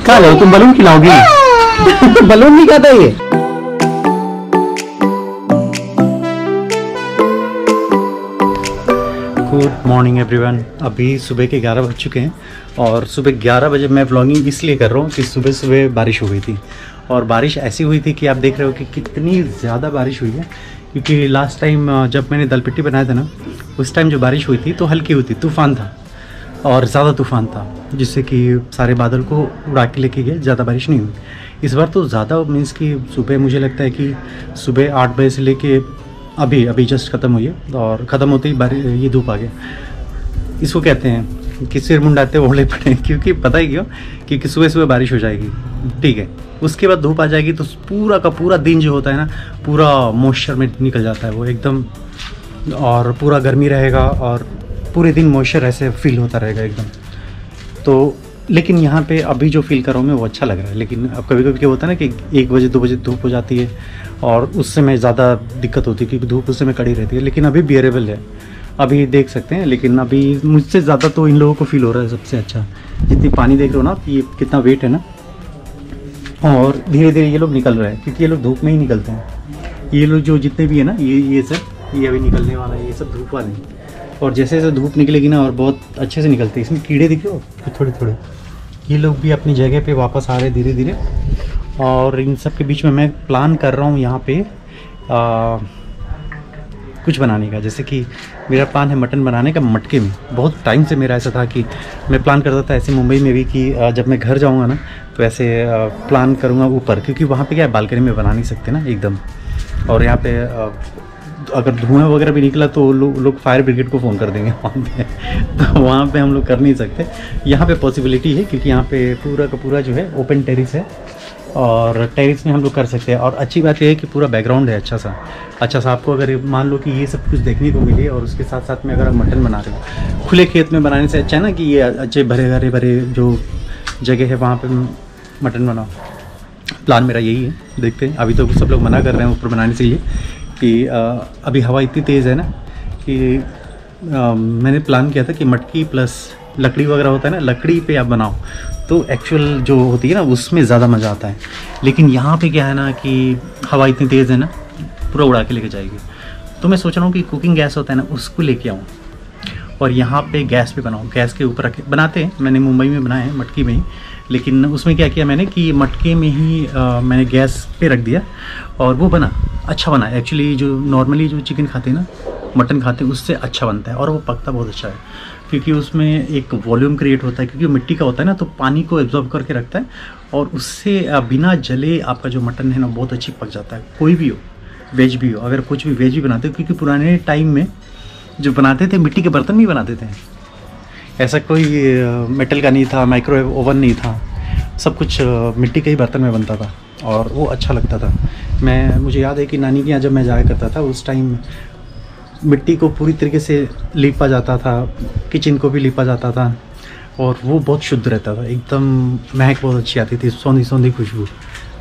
क्या लो तुम balloon खिलाओगी? Balloon नहीं खाता ये। Good morning everyone. अभी सुबह के 11 बज चुके हैं और सुबह 11 बजे मैं व्लॉगिंग इसलिए कर रहा हूँ कि सुबह सुबह बारिश हो गई थी और बारिश ऐसी हुई थी कि आप देख रहे हो कि कितनी ज़्यादा बारिश हुई है। क्योंकि लास्ट टाइम जब मैंने दल पिट्टी बनाया था ना, उस टाइम जो बारिश हुई थी तो हल्की हुई थी, तूफ़ान था और ज़्यादा तूफ़ान था जिससे कि सारे बादल को उड़ा के लेके गए, ज़्यादा बारिश नहीं हुई। इस बार तो ज़्यादा मीन्स कि सुबह मुझे लगता है कि सुबह 8 बजे से लेके अभी जस्ट ख़त्म हुई है और ख़त्म होते ही ये धूप आ गया। इसको कहते हैं कि सिर मुंडाते ओढ़े पड़े, क्योंकि पता ही क्यों, क्योंकि सुबह सुबह बारिश हो जाएगी, ठीक है, उसके बाद धूप आ जाएगी तो पूरा का पूरा दिन जो होता है ना, पूरा मॉइस्चर में निकल जाता है वो एकदम, और पूरा गर्मी रहेगा और पूरे दिन मॉइस्चर ऐसे फील होता रहेगा एकदम। तो लेकिन यहाँ पे अभी जो फील कर रहा हूँ मैं वो अच्छा लग रहा है। लेकिन अब कभी कभी क्या होता है ना कि 1 बजे 2 बजे धूप हो जाती है और उस समय ज़्यादा दिक्कत होती है क्योंकि धूप उस समय कड़ी रहती है। लेकिन अभी बियरेबल है, अभी देख सकते हैं। लेकिन अभी मुझसे ज़्यादा तो इन लोगों को फील हो रहा है सबसे अच्छा, जितनी पानी देख रहे हो ना कि ये कितना वेट है ना, और धीरे धीरे ये लोग निकल रहे हैं क्योंकि ये लोग धूप में ही निकलते हैं। ये लोग जो जितने भी है ना, ये सब ये अभी निकलने वाला है, ये सब धूप वाले हैं। और जैसे जैसे धूप निकलेगी ना और बहुत अच्छे से निकलते हैं। इसमें कीड़े दिखे हो थोड़े थोड़े, ये लोग भी अपनी जगह पे वापस आ रहे हैं धीरे धीरे। और इन सब के बीच में मैं प्लान कर रहा हूँ यहाँ पे कुछ बनाने का। जैसे कि मेरा प्लान है मटन बनाने का मटके में। बहुत टाइम से मेरा ऐसा था कि मैं प्लान करता था ऐसे मुंबई में भी कि जब मैं घर जाऊँगा ना तो ऐसे प्लान करूँगा ऊपर, क्योंकि वहाँ पे क्या है, बालकनी में बना नहीं सकते ना एकदम। और यहाँ पे अगर धुआं वगैरह भी निकला तो लोग फायर ब्रिगेड को फ़ोन कर देंगे वहाँ पे तो वहाँ पे हम लोग कर नहीं सकते। यहाँ पे पॉसिबिलिटी है क्योंकि यहाँ पे पूरा का पूरा जो है ओपन टेरिस है और टेरिस में हम लोग कर सकते हैं। और अच्छी बात यह है कि पूरा बैकग्राउंड है अच्छा सा। आपको अगर मान लो कि ये सब कुछ देखने को मिले और उसके साथ साथ में अगर आप मटन बना रहे हो खुले खेत में बनाने से अच्छा है ना कि ये अच्छे हरे भरे जो जगह है वहाँ पर मटन बनाओ। प्लान मेरा यही है, देखते हैं। अभी तो सब लोग मना कर रहे हैं ऊपर बनाने से लिए कि अभी हवा इतनी तेज़ है ना कि मैंने प्लान किया था कि मटकी प्लस लकड़ी वगैरह होता है ना, लकड़ी पे आप बनाओ तो एक्चुअल जो होती है ना उसमें ज़्यादा मज़ा आता है। लेकिन यहाँ पे क्या है ना कि हवा इतनी तेज़ है ना, पूरा उड़ा के लेके जाएगी। तो मैं सोच रहा हूँ कि कुकिंग गैस होता है ना उसको लेके आऊँ और यहाँ पे गैस पे बनाऊँ। गैस के ऊपर रखे बनाते हैं, मैंने मुंबई में बनाया है मटकी में ही। लेकिन उसमें क्या किया मैंने कि मटके में ही मैंने गैस पे रख दिया और वो बना अच्छा बना। एक्चुअली जो नॉर्मली जो चिकन खाते हैं ना, मटन खाते हैं, उससे अच्छा बनता है और वो पकता बहुत अच्छा है क्योंकि उसमें एक वॉल्यूम क्रिएट होता है। क्योंकि मिट्टी का होता है ना तो पानी को एब्जॉर्ब करके रखता है और उससे बिना जले आपका जो मटन है ना बहुत अच्छी पक जाता है। कोई भी हो, वेज भी हो, अगर कुछ भी वेज भी बनाते हो, क्योंकि पुराने टाइम में जो बनाते थे मिट्टी के बर्तन में ही बनाते थे। ऐसा कोई मेटल का नहीं था, माइक्रोवेव ओवन नहीं था, सब कुछ मिट्टी के ही बर्तन में बनता था और वो अच्छा लगता था। मुझे याद है कि नानी के यहाँ जब मैं जाया करता था उस टाइम मिट्टी को पूरी तरीके से लीपा जाता था, किचन को भी लीपा जाता था और वो बहुत शुद्ध रहता था, एकदम महक बहुत अच्छी आती थी, सौंधी खुशबू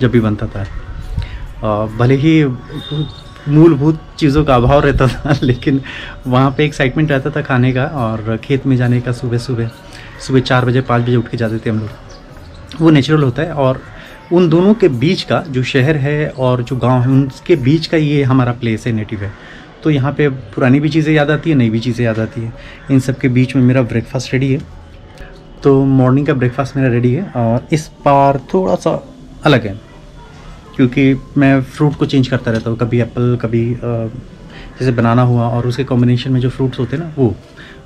जब भी बनता था। भले ही मूलभूत चीज़ों का अभाव रहता था लेकिन वहाँ पे एक्साइटमेंट रहता था खाने का और खेत में जाने का। सुबह 4 बजे 5 बजे उठ के जाते थे हम लोग। वो नेचुरल होता है और उन दोनों के बीच का जो शहर है और जो गांव है उनके बीच का ये हमारा प्लेस है, नेटिव है। तो यहाँ पे पुरानी भी चीज़ें याद आती है, नई भी चीज़ें याद आती है। इन सब के बीच में मेरा ब्रेकफास्ट रेडी है। तो मॉर्निंग का ब्रेकफास्ट मेरा रेडी है और इस बार थोड़ा सा अलग है क्योंकि मैं फ्रूट को चेंज करता रहता हूँ, कभी एप्पल, कभी जैसे बनाना हुआ और उसके कॉम्बिनेशन में जो फ्रूट्स होते हैं ना वो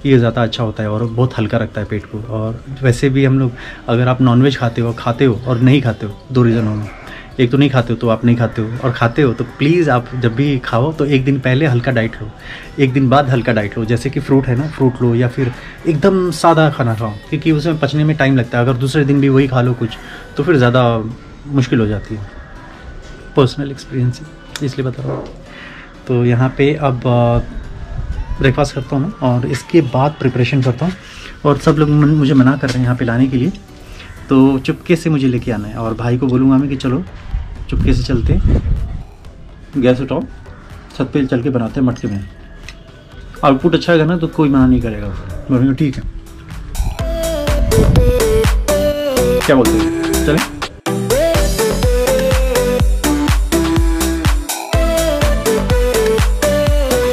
ये ज़्यादा अच्छा होता है और बहुत हल्का रखता है पेट को। और वैसे भी हम लोग अगर आप नॉनवेज खाते हो और नहीं खाते हो, 2 रीज़न होंगे। एक तो नहीं खाते हो तो आप नहीं खाते हो, और खाते हो तो प्लीज़ आप जब भी खाओ तो एक दिन पहले हल्का डाइट लो, एक दिन बाद हल्का डाइट लो। जैसे कि फ्रूट है ना, फ्रूट लो या फिर एकदम सादा खाना खाओ क्योंकि उसमें पचने में टाइम लगता है। अगर दूसरे दिन भी वही खा लो कुछ तो फिर ज़्यादा मुश्किल हो जाती है। पर्सनल एक्सपीरियंस है इसलिए बता रहा हूँ। तो यहाँ पे अब ब्रेकफास्ट करता हूँ मैं और इसके बाद प्रिपरेशन करता हूँ। और सब लोग मुझे मना कर रहे हैं यहाँ पे लाने के लिए, तो चुपके से मुझे लेके आना है। और भाई को बोलूँगा मैं कि चलो चुपके से चलते, गैस उठाओ, छत पे चल के बनाते हैं मटके में। आउटपुट अच्छा है ना तो कोई मना नहीं करेगा। बोलेंगे ठीक है, क्या बोलते हैं। चले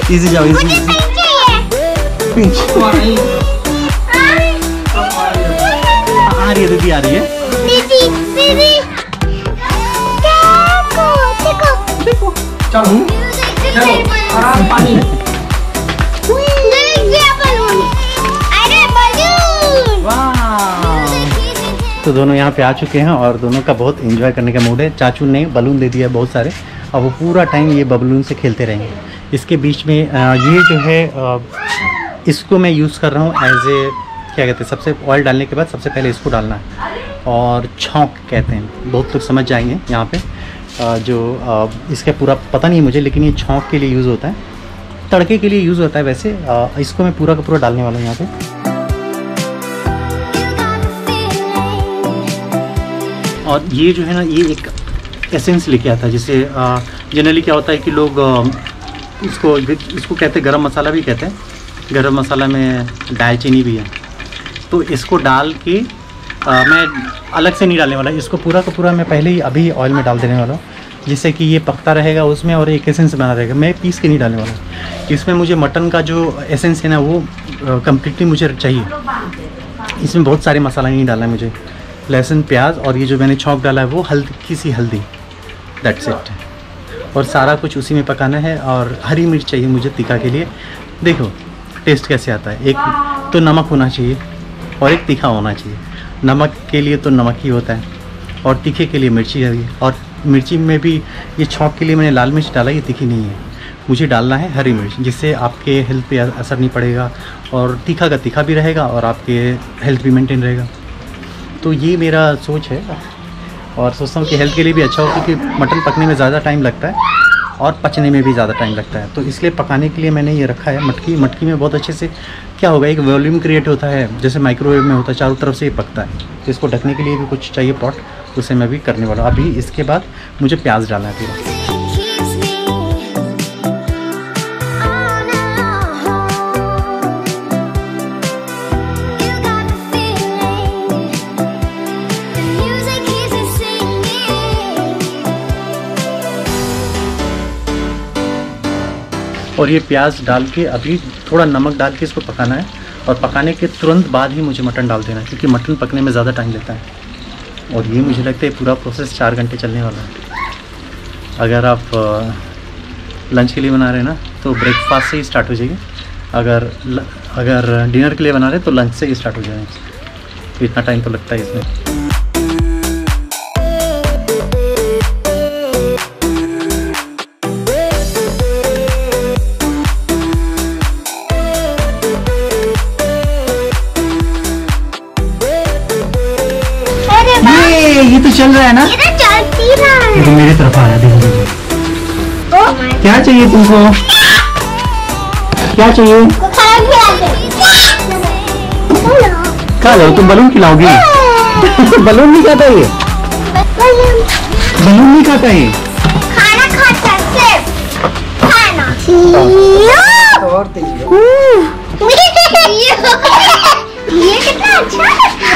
इजी जाओ, इजी पिंच आ रही है दीदी, आ रही है दीदी। देखो चलो आराम पानी। तो दोनों यहाँ पे आ चुके हैं और दोनों का बहुत एंजॉय करने का मूड है। चाचू ने बलून दे दिया बहुत सारे और वो पूरा टाइम ये बलून से खेलते रहेंगे। इसके बीच में ये जो है इसको मैं यूज़ कर रहा हूँ एज ए क्या कहते हैं, सबसे ऑयल डालने के बाद सबसे पहले इसको डालना है और छौंक कहते हैं, बहुत लोग समझ जाएंगे यहाँ पे। जो इसका पूरा पता नहीं मुझे, लेकिन ये छौंक के लिए यूज़ होता है, तड़के के लिए यूज़ होता है वैसे। इसको मैं पूरा का पूरा डालने वाला हूँ यहाँ पे। और ये जो है ना, ये एक एसेंस लेके आता है, जिसे जनरली क्या होता है कि लोग इसको कहते हैं गरम मसाला भी कहते हैं। गरम मसाला में दालचीनी भी है, तो इसको डाल के मैं अलग से नहीं डालने वाला, इसको पूरा का पूरा मैं पहले ही अभी ऑयल में डाल देने वाला हूँ, जिससे कि ये पकता रहेगा उसमें और एक एसेंस बना रहेगा। मैं पीस के नहीं डालने वाला। इसमें मुझे मटन का जो एसेंस है ना, वो कम्प्लीटली मुझे चाहिए। इसमें बहुत सारे मसाला नहीं डालना है मुझे, लहसुन प्याज और ये जो मैंने छौंक डाला है वो हल्की सी हल्दी, दैट्स इट। और सारा कुछ उसी में पकाना है। और हरी मिर्च चाहिए मुझे तीखा के लिए। देखो टेस्ट कैसे आता है, एक तो नमक होना चाहिए और एक तीखा होना चाहिए। नमक के लिए तो नमक ही होता है और तीखे के लिए मिर्ची है। और मिर्ची में भी ये छौंक के लिए मैंने लाल मिर्च डाला, ये तीखी नहीं है। मुझे डालना है हरी मिर्च, जिससे आपके हेल्थ पे असर नहीं पड़ेगा और तीखा का तीखा भी रहेगा और आपके हेल्थ भी मेंटेन रहेगा। तो ये मेरा सोच है और सोचता हूँ कि हेल्थ के लिए भी अच्छा हो, क्योंकि मटन पकने में ज़्यादा टाइम लगता है और पचने में भी ज़्यादा टाइम लगता है। तो इसलिए पकाने के लिए मैंने ये रखा है मटकी में बहुत अच्छे से क्या होगा, एक वॉल्यूम क्रिएट होता है, जैसे माइक्रोवेव में होता है, चारों तरफ से ये पकता है। तो इसको ढकने के लिए भी कुछ चाहिए पॉट, उसे मैं भी करने वाला हूँ। अभी इसके बाद मुझे प्याज डालना है पूरा। और ये प्याज डाल के अभी थोड़ा नमक डाल के इसको पकाना है और पकाने के तुरंत बाद ही मुझे मटन डाल देना है, क्योंकि मटन पकने में ज़्यादा टाइम लेता है। और ये मुझे लगता है पूरा प्रोसेस 4 घंटे चलने वाला है। अगर आप लंच के लिए बना रहे हैं ना, तो ब्रेकफास्ट से ही स्टार्ट हो जाएगी। अगर डिनर के लिए बना रहे हैं तो लंच से ही स्टार्ट हो जाएगा। इतना टाइम तो लगता है इसमें। ये तो चल रहा है ना, ये तो चलती रहा है। तो मेरी तरफ आ रहा है, देखो क्या चाहिए तुमको, क्या चाहिए? खा लो, तुम बलून खिलाओगी? बलून नहीं खाता ये, बलून नहीं खाता ये, खाना खाता है, खाना। ये कितना अच्छा लगता है।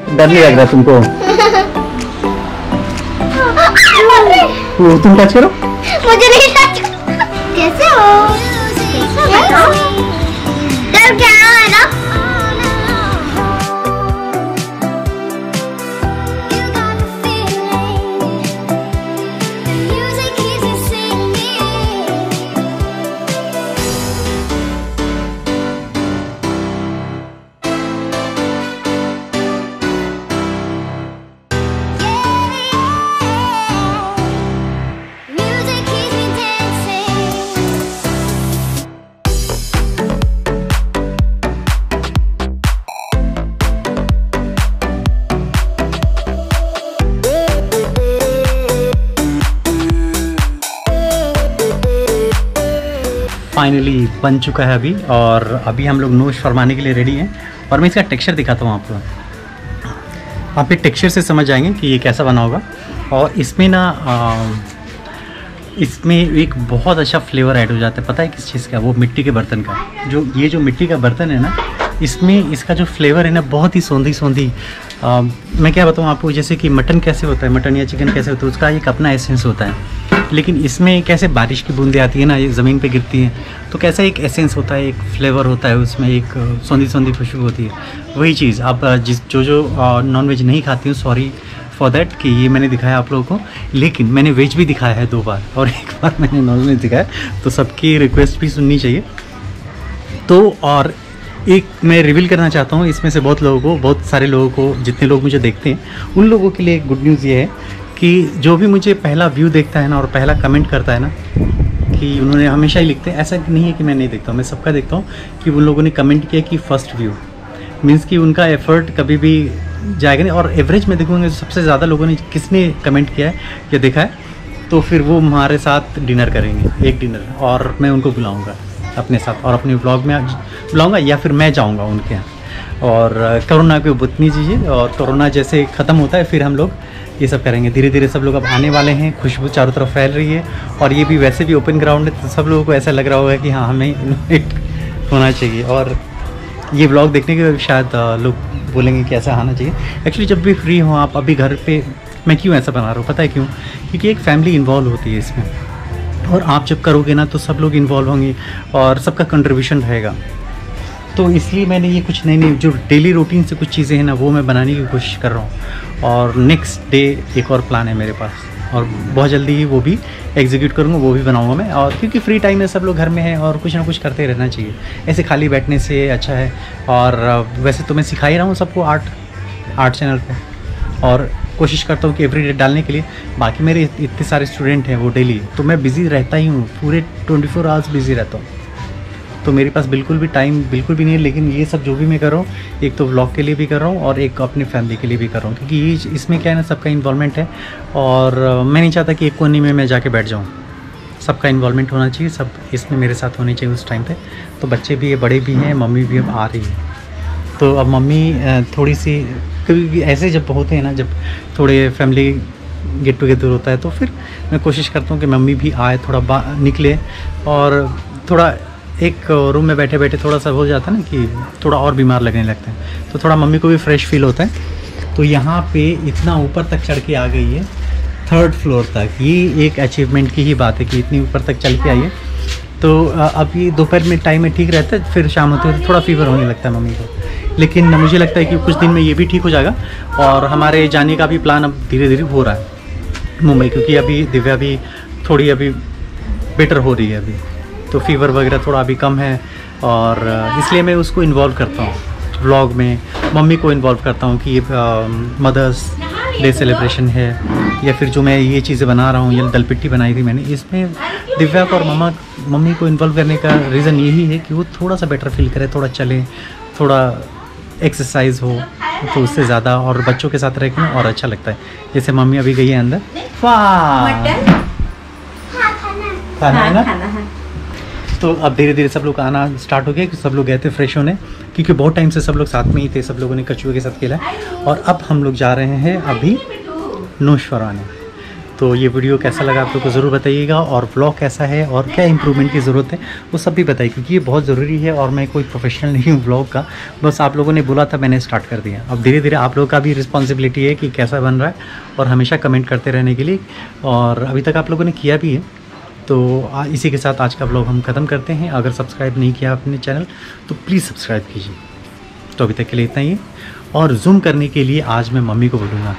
डर नहीं लग रहा तुमको? वो तुम टच करो, मुझे नहीं टच। कैसे हो? डर क्या है ना? फाइनली बन चुका है अभी, और अभी हम लोग नोश फरमाने के लिए रेडी हैं। और मैं इसका टेक्सचर दिखाता हूँ आपको, आप एक टेक्सचर से समझ जाएंगे कि ये कैसा बना होगा। और इसमें ना इसमें एक बहुत अच्छा फ्लेवर ऐड हो जाता है। पता है किस चीज़ का? वो मिट्टी के बर्तन का। जो मिट्टी का बर्तन है ना, इसमें इसका जो फ्लेवर है ना, बहुत ही सौंधी मैं क्या बताऊँ आपको, जैसे कि मटन कैसे होता है, मटन या चिकन कैसे होता है, उसका एक अपना एसेंस होता है। लेकिन इसमें कैसे बारिश की बूंदें आती है ना, ये ज़मीन पे गिरती हैं, तो कैसा एक एसेंस होता है, एक फ्लेवर होता है उसमें, एक सौंधी सौंधी खुशबू होती है। वही चीज़ आप जो नॉनवेज नहीं खाती हूँ, सॉरी फॉर दैट कि ये मैंने दिखाया आप लोगों को, लेकिन मैंने वेज भी दिखाया है 2 बार और 1 बार मैंने नॉनवेज दिखाया, तो सबकी रिक्वेस्ट भी सुननी चाहिए। तो और एक मैं रिवील करना चाहता हूँ इसमें से बहुत लोगों को, बहुत सारे लोगों को, जितने लोग मुझे देखते हैं उन लोगों के लिए गुड न्यूज़ ये है कि जो भी मुझे पहला व्यू देखता है ना और पहला कमेंट करता है ना, कि उन्होंने हमेशा ही लिखते हैं, ऐसा नहीं है कि मैं नहीं देखता हूँ, मैं सबका देखता हूँ कि उन लोगों ने कमेंट किया कि फ़र्स्ट व्यू मीन्स कि उनका एफ़र्ट कभी भी जाएगा नहीं। और एवरेज में देखूँगा सबसे ज़्यादा लोगों ने किसने कमेंट किया है या देखा है, तो फिर वो हमारे साथ डिनर करेंगे, एक डिनर, और मैं उनको बुलाऊँगा अपने साथ और अपने व्लॉग में बुलाऊँगा या फिर मैं जाऊँगा उनके यहाँ। और कोरोना को बचनी चाहिए, और कोरोना जैसे ख़त्म होता है फिर हम लोग ये सब करेंगे। धीरे धीरे सब लोग अब आने वाले हैं, खुशबू चारों तरफ फैल रही है, और ये भी वैसे भी ओपन ग्राउंड है, तो सब लोगों को ऐसा लग रहा होगा कि हाँ हमें इन्वाइट होना चाहिए। और ये व्लॉग देखने के बाद शायद लोग बोलेंगे कि ऐसा आना चाहिए। एक्चुअली जब भी फ्री हो आप, अभी घर पे मैं क्यों ऐसा बना रहा हूँ पता है क्यों? क्योंकि एक फैमिली इन्वॉल्व होती है इसमें, और आप जब करोगे ना तो सब लोग इन्वॉल्व होंगे और सबका कंट्रीब्यूशन रहेगा। तो इसलिए मैंने ये कुछ नई जो डेली रूटीन से कुछ चीज़ें हैं ना, वो मैं बनाने की कोशिश कर रहा हूँ। और नेक्स्ट डे एक और प्लान है मेरे पास, और बहुत जल्दी ही वो भी एग्जीक्यूट करूँगा, वो भी बनाऊँगा मैं। और क्योंकि फ्री टाइम में सब लोग घर में हैं और कुछ ना कुछ करते रहना चाहिए, ऐसे खाली बैठने से अच्छा है। और वैसे तो मैं सिखा ही रहा हूँ सबको आर्ट चैनल पे, और कोशिश करता हूँ कि एवरीडे डालने के लिए। बाकी मेरे इतने सारे स्टूडेंट हैं वो डेली, तो मैं बिज़ी रहता ही हूँ, पूरे 24 आवर्स बिज़ी रहता हूँ, तो मेरे पास बिल्कुल भी टाइम बिल्कुल भी नहीं है। लेकिन ये सब जो भी मैं कर रहा हूँ, एक तो व्लॉग के लिए भी कर रहा हूँ और एक अपनी फैमिली के लिए भी कर रहा हूँ, क्योंकि ये इसमें क्या है ना, सबका इन्वॉल्वमेंट है। और मैं नहीं चाहता कि एक कोने में मैं जाके बैठ जाऊँ, सबका इन्वॉल्वमेंट होना चाहिए, सब इसमें मेरे साथ होने चाहिए उस टाइम पे। तो बच्चे भी है, बड़े भी हैं, मम्मी भी अब आ रही है, तो अब मम्मी थोड़ी सी, क्योंकि ऐसे जब होते हैं ना, जब थोड़े फैमिली गेट टुगेदर होता है, तो फिर मैं कोशिश करता हूँ कि मम्मी भी आए, थोड़ा निकले, और थोड़ा एक रूम में बैठे बैठे थोड़ा सा हो जाता है ना कि थोड़ा और बीमार लगने लगते हैं, तो थोड़ा मम्मी को भी फ्रेश फील होता है। तो यहाँ पे इतना ऊपर तक चढ़ के आ गई है, 3rd फ्लोर तक। ये एक अचीवमेंट की ही बात है कि इतनी ऊपर तक चल के आई है। तो अब ये दोपहर में टाइम में ठीक रहता है, फिर शाम होते हुए थोड़ा फीवर होने लगता है मम्मी को, लेकिन मुझे लगता है कि कुछ दिन में ये भी ठीक हो जाएगा। और हमारे जाने का भी प्लान अब धीरे धीरे हो रहा है मुंबई, क्योंकि अभी दिव्या भी थोड़ी अभी बेटर हो रही है अभी, तो फीवर वगैरह थोड़ा अभी कम है, और इसलिए मैं उसको इन्वॉल्व करता हूँ व्लॉग में। मम्मी को इन्वॉल्व करता हूँ कि ये मदर्स डे सेलिब्रेशन है, या फिर जो मैं ये चीज़ें बना रहा हूँ, ये दल पिट्टी बनाई थी मैंने, इसमें दिव्या को और मम्मी को इन्वॉल्व करने का रीज़न यही है कि वो थोड़ा सा बेटर फील करे, थोड़ा चले, थोड़ा एक्सरसाइज हो, तो उससे ज़्यादा, और बच्चों के साथ रह के और अच्छा लगता है। जैसे मम्मी अभी गई है अंदर, खाना है ना, तो अब धीरे धीरे सब लोग आना स्टार्ट हो गया, कि सब लोग गए थे फ्रेश होने, क्योंकि बहुत टाइम से सब लोग साथ में ही थे, सब लोगों ने कछुए के साथ खेला। और अब हम लोग जा रहे हैं अभी नौशवर आने। तो ये वीडियो कैसा लगा आप लोग को ज़रूर बताइएगा, और व्लॉग कैसा है और क्या इंप्रूवमेंट की ज़रूरत है वो सब भी बताइए, क्योंकि ये बहुत ज़रूरी है। और मैं कोई प्रोफेशनल नहीं हूँ व्लॉग का, बस आप लोगों ने बोला था मैंने स्टार्ट कर दिया। अब धीरे धीरे आप लोगों का भी रिस्पॉन्सिबिलिटी है कि कैसा बन रहा है, और हमेशा कमेंट करते रहने के लिए, और अभी तक आप लोगों ने किया भी है। तो इसी के साथ आज का व्लॉग हम ख़त्म करते हैं। अगर सब्सक्राइब नहीं किया अपने चैनल तो प्लीज़ सब्सक्राइब कीजिए। तो अभी तक के लिए इतना ही, और जूम करने के लिए आज मैं मम्मी को बोलूँगा।